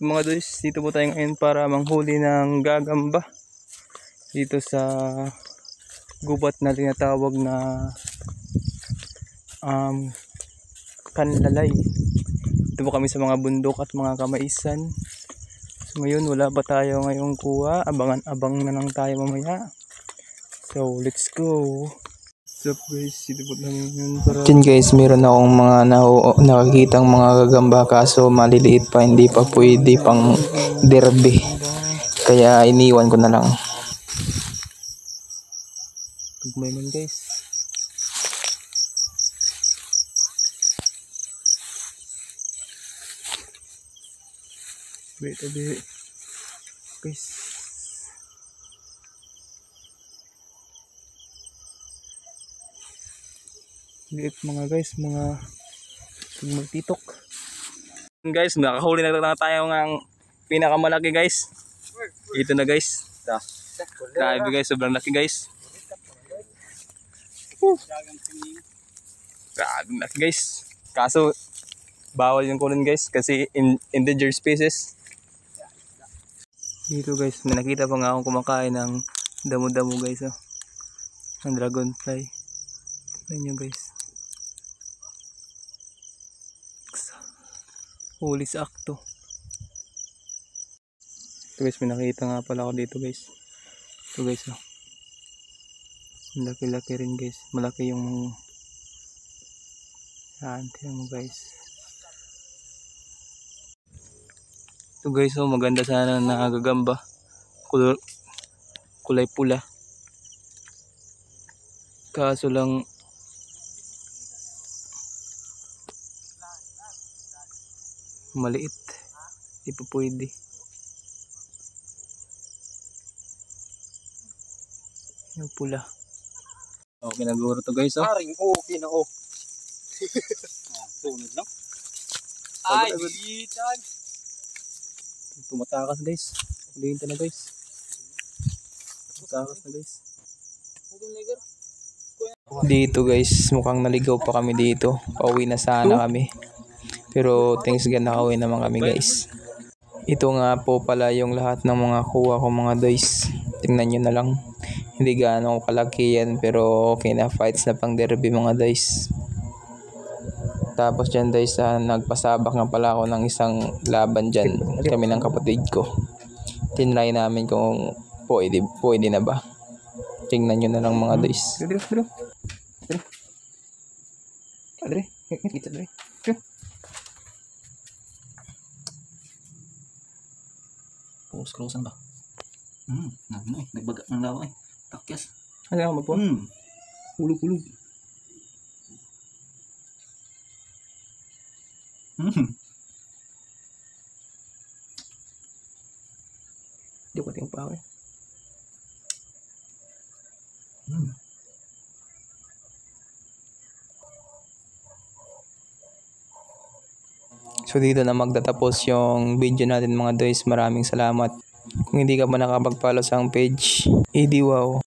Mga guys, dito po tayo ngayon para manghuli ng gagamba dito sa gubat na tinatawag na Kanlalay. Dito po kami sa mga bundok at mga kamaisan. So ngayon wala pa tayo ngayong kuha, abangan-abang na lang tayo mamaya. So let's go. So guys, dito po namin yun para... Diyan guys, meron akong mga nakakitang mga gagamba kaso maliliit pa, hindi pa pwede pang derby. Kaya iniwan ko na lang. Gagmay man guys. Wait a bit. Guys. Liit mga guys, mga magtitok. Guys, nakahuli na tayo ng pinakamalaki guys. Ito na guys. Grabe guys, sobrang laki guys. Grabe laki guys. Kaso bawal yung kunin guys kasi endangered species. Dito guys, may nakita pa nga akong kumakain ng damo-damo guys. Oh. Ang dragonfly. Tignan nyo guys. Huli sa akto. Ito guys, may nakita nga pala ako dito guys. Ito guys, oh. Laki-laki rin guys. Malaki yung tingnan mo guys. Ito guys, oh, maganda sana na gagamba. Kulay pula. Kaso lang maliit, di pa pwede. Yung pula. Okay na guro to guys, oh. Aring okay na, oh. Sunod lang. Ay, bitan. Tumatakas guys. Ulihin na guys. Tumatakas na guys. Dito guys, mukhang naligaw pa kami dito. Pauwi na sana kami. Pero thanks God nakauwi naman kami guys. Ito nga po pala yung lahat ng mga kuha ko mga guys. Tingnan nyo na lang. Hindi gaano kalaki yan pero okay na, fights na pang derby mga guys. Tapos dyan guys, nagpasabak nga pala ako ng isang laban dyan. Kami ng kapatid ko. Tinry namin kung pwede na ba. Tingnan nyo na lang mga guys. Close-closean ba? Nagbaga ng lawa eh. Takyas. Ano mo po? Hulog-hulog. Di ko tingin pa ako eh. So dito na magtatapos yung video natin mga guys. Maraming salamat. Kung hindi ka pa nakapag-follow sa ang page, wow.